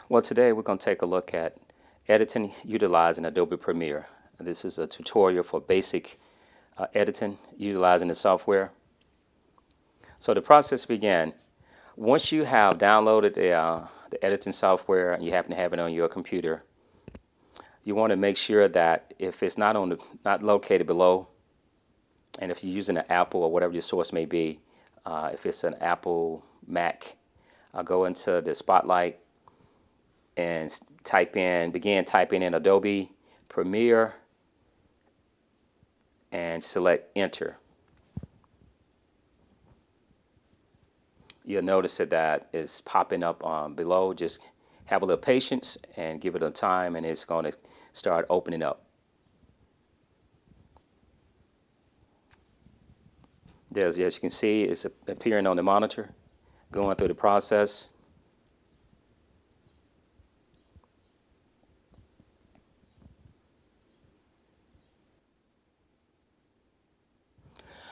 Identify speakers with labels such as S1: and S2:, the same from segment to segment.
S1: Well, today we're going to take a look at editing utilizing Adobe Premiere. This is a tutorial for basic editing utilizing the software. So the process began. Once you have downloaded the editing software and you happen to have it on your computer, you want to make sure that if it's not located below, and if you're using an Apple or whatever your source may be, if it's an Apple Mac, go into the Spotlight and begin typing in Adobe Premiere and select enter. You'll notice that is popping up below. Just have a little patience and give it a time, and it's going to start opening up. As you can see, it's appearing on the monitor, going through the process.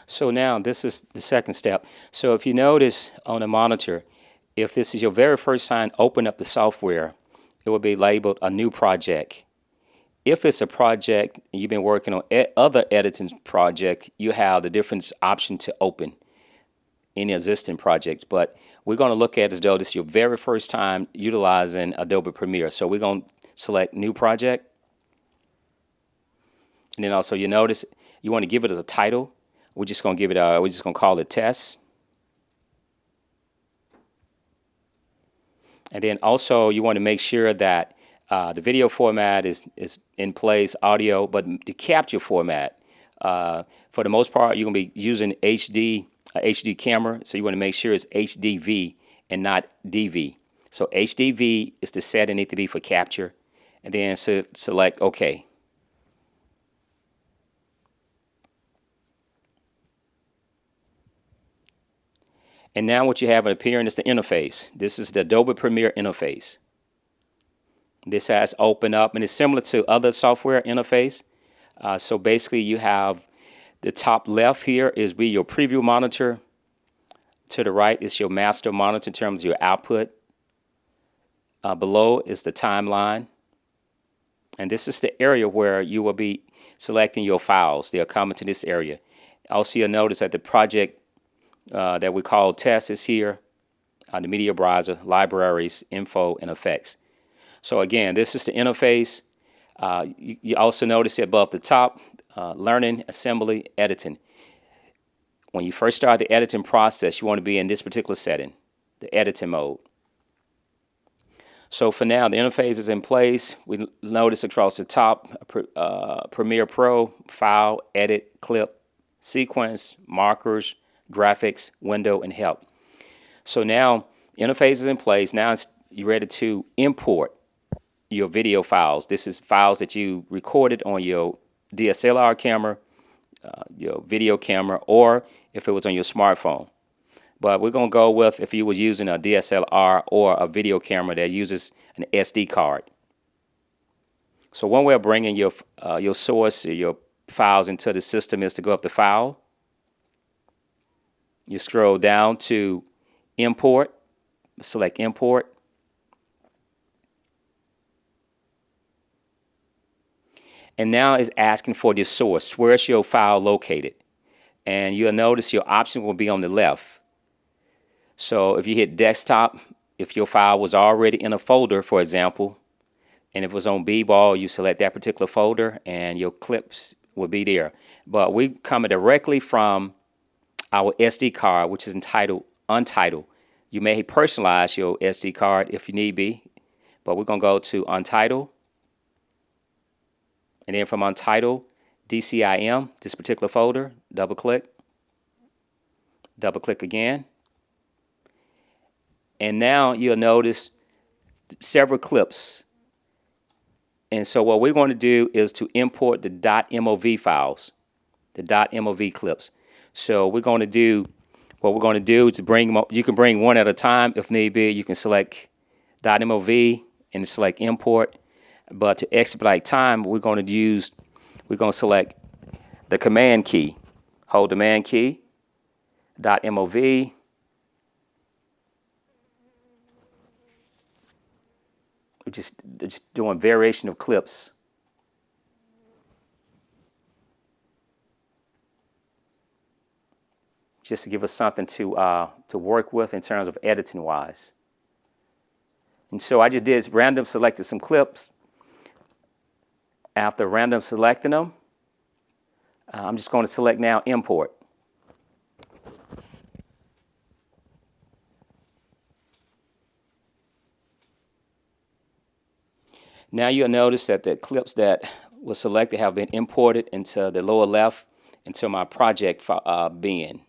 S1: So now this is the second step. So if you notice on the monitor, if this is your very first time open up the software, it will be labeled a new project. If it's a project you've been working on other editing projects, you have the different option to open any existing projects. But we're going to look at as though this is your very first time utilizing Adobe Premiere. So we're going to select new project. And then also you notice you want to give it as a title. We're just going to call it test. And then also you want to make sure that the video format is in place, audio, but the capture format, for the most part, you're going to be using HD camera, so you want to make sure it's HDV and not DV. So HDV is the setting need to be for capture, and then select OK. And now what you have appearing is the interface. This is the Adobe Premiere interface. This has opened up, and it's similar to other software interface. So basically you have the top left here is your preview monitor. To the right is your master monitor in terms of your output. Below is the timeline. And this is the area where you will be selecting your files. They'll come into this area. Also you'll notice that the project that we call test is here. The media browser, libraries, info, and effects. So again, this is the interface. You also notice above the top, learning, assembly, editing. When you first start the editing process, you want to be in this particular setting, the editing mode. So for now, the interface is in place. We notice across the top, Premiere Pro, File, Edit, Clip, Sequence, Markers, Graphics, Window, and Help. So now, interface is in place. Now you're ready to import your video files. This is files that you recorded on your DSLR camera, your video camera, or if it was on your smartphone. But we're going to go with if you were using a DSLR or a video camera that uses an SD card. So one way of bringing your source, your files into the system is to go up to File. You scroll down to Import, select Import. And now it's asking for the source. Where's your file located? And you'll notice your option will be on the left. So if you hit desktop, if your file was already in a folder, for example, and if it was on B-ball, you select that particular folder and your clips will be there. But we come directly from our SD card, which is entitled Untitled. You may personalize your SD card if you need be, but we're going to go to Untitled. And then from Untitled, DCIM, this particular folder, double click again. And now you'll notice several clips. And so what we're going to do is to import the .mov files, the .mov clips. So what we're going to do is you can bring one at a time if need be. You can select .mov and select import. But to expedite time, we're going to select the command key. Hold the command key, .mov, just doing variation of clips. Just to give us something to work with in terms of editing wise. And so I just did random selected some clips. After random selecting them, I'm just going to select now import. Now you'll notice that the clips that were selected have been imported into the lower left into my project bin.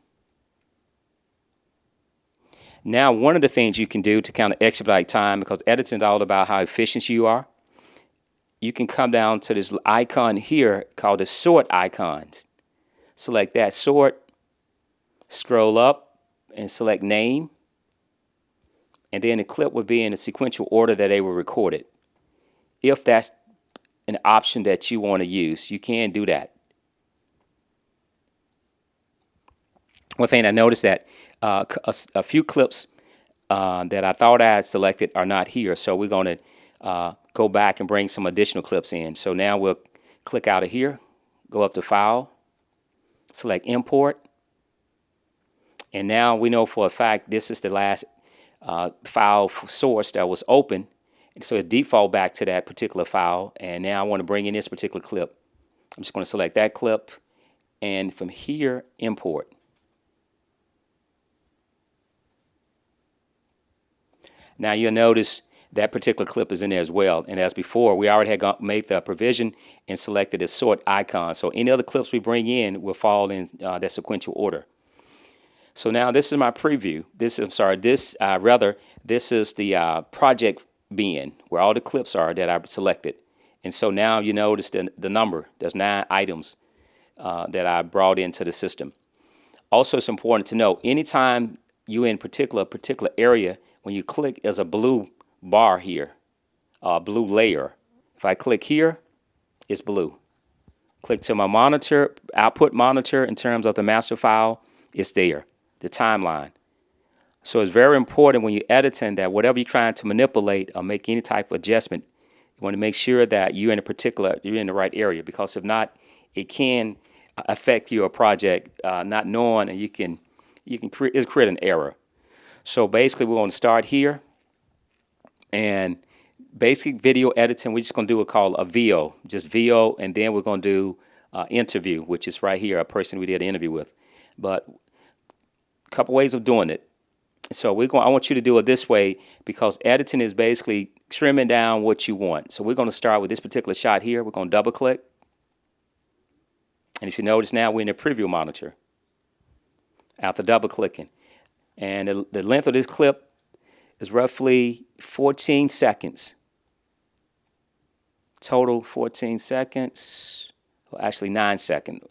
S1: Now, one of the things you can do to kind of expedite time, because editing is all about how efficient you are, you can come down to this icon here called the sort icons. Select that sort, scroll up and select name, and then the clip will be in the sequential order that they were recorded. If that's an option that you want to use, you can do that. One thing I noticed that a few clips that I thought I had selected are not here, so we're going to go back and bring some additional clips in. So now we'll click out of here, go up to File, select Import, and now we know for a fact this is the last file source that was open, and so it default back to that particular file. And now I want to bring in this particular clip. I'm just going to select that clip, and from here, import. Now you'll notice that particular clip is in there as well. And as before, we already had made the provision and selected the sort icon. So any other clips we bring in will fall in that sequential order. So now this is my preview. This is the project bin where all the clips are that I selected. And so now you notice the number. There's 9 items that I brought into the system. Also, it's important to know anytime you're in particular area, when you click, there's a blue bar here, blue layer. If I click here, it's blue. Click to my monitor, output monitor in terms of the master file, it's there, the timeline. So it's very important when you're editing that whatever you're trying to manipulate or make any type of adjustment, you want to make sure that you're in the right area, because if not, it can affect your project not knowing, and you can create an error. So basically, we're going to start here, and basic video editing, we're just going to do a call a VO, just VO, and then we're going to do interview, which is right here, a person we did an interview with. But a couple ways of doing it. So I want you to do it this way, because editing is basically trimming down what you want. So we're going to start with this particular shot here. We're going to double click, and if you notice now, we're in the preview monitor after double clicking. And the length of this clip is roughly 14 seconds. Total 14 seconds. Well, actually 9 seconds.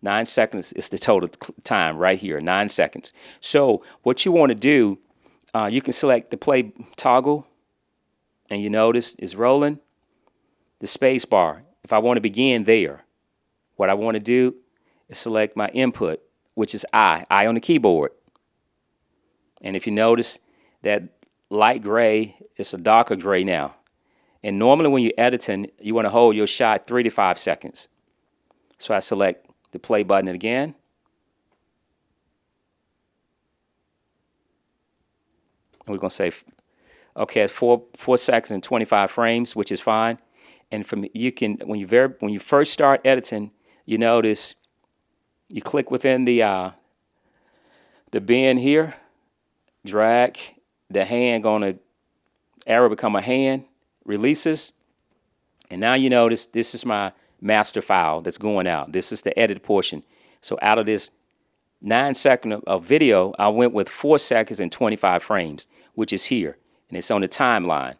S1: 9 seconds is the total time right here, 9 seconds. So what you want to do, you can select the play toggle, and you notice it's rolling. The space bar, if I want to begin there, what I want to do is select my input, which is I on the keyboard. And if you notice that light gray is a darker gray now. And normally when you're editing, you want to hold your shot 3 to 5 seconds. So I select the play button again. And we're going to say, okay, it's 4 seconds and 25 frames, which is fine. And when you first start editing, you notice you click within the bin here, drag the hand, gonna arrow become a hand, releases, and now you notice this is my master file that's going out. This is the edit portion. So out of this 9 seconds of video, I went with 4 seconds and 25 frames, which is here, and it's on the timeline.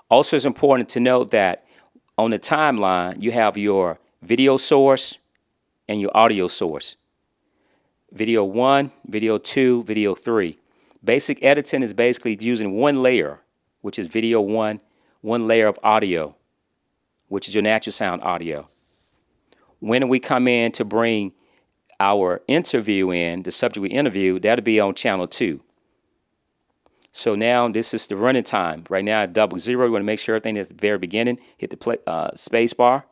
S1: Also, it's important to note that on the timeline, you have your video source and your audio source. Video 1, video 2, video 3. Basic editing is basically using one layer, which is video 1, one layer of audio, which is your natural sound audio. When we come in to bring our interview in, the subject we interview, that'll be on channel 2. So now this is the running time. Right now at 00, we want to make sure everything is at the very beginning. Hit the space bar.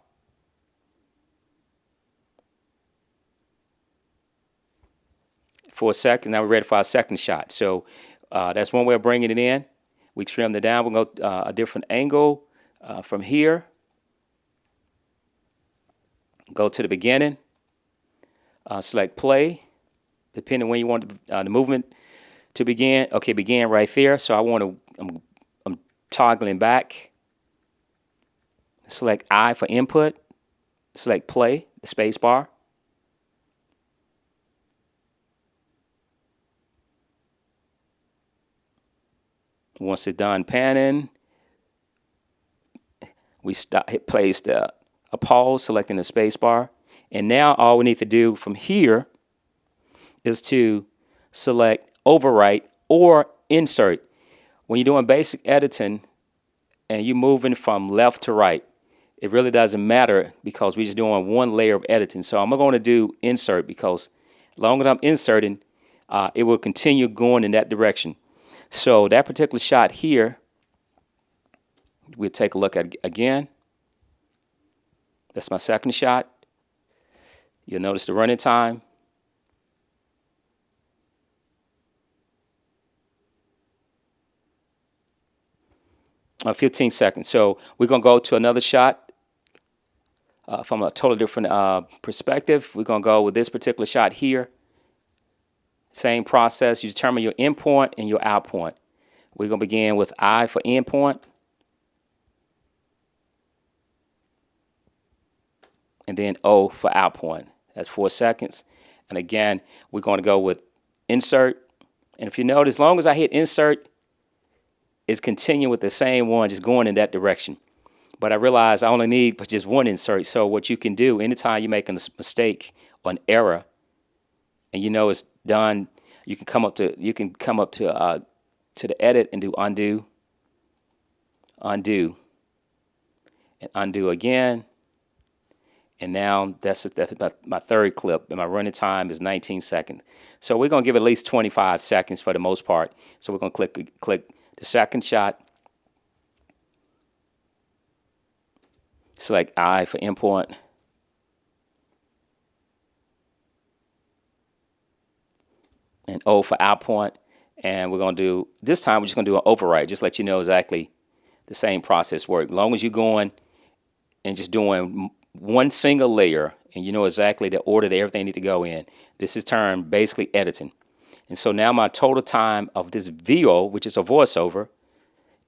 S1: For a second, now we're ready for our second shot. So that's one way of bringing it in. We trim it down. We'll go a different angle from here. Go to the beginning. Select play, depending when you want the movement to begin. Okay, begin right there. So I want to, I'm toggling back. Select I for input. Select play, the space bar. Once it's done panning, we hit place a pause, selecting the space bar. And now all we need to do from here is to select overwrite or insert. When you're doing basic editing and you're moving from left to right, it really doesn't matter because we're just doing one layer of editing. So I'm going to do insert because as long as I'm inserting, it will continue going in that direction. So that particular shot here, we'll take a look at again. That's my second shot. You'll notice the running time. Uh, 15 seconds. So we're going to go to another shot from a totally different perspective. We're going to go with this particular shot here. Same process. You determine your in point and your out point. We're going to begin with I for in point. And then O for out point. That's 4 seconds. And again, we're going to go with insert. And if you notice, as long as I hit insert, it's continuing with the same one, just going in that direction. But I realize I only need just one insert. So what you can do, anytime you're making a mistake or an error, and you know it's done, you can come up to the edit and do undo, undo, and undo again. And now that's my third clip, and my running time is 19 seconds. So we're going to give it at least 25 seconds for the most part. So we're going to click the second shot. Select I for import. And O for outpoint. And we're going to do, this time we're just going to do an overwrite, just let you know exactly the same process works. As long as you're going and just doing one single layer and you know exactly the order that everything need to go in. This is termed basically editing. And so now my total time of this VO, which is a voiceover,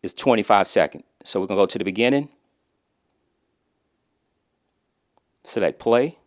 S1: is 25 seconds. So we're going to go to the beginning, select play,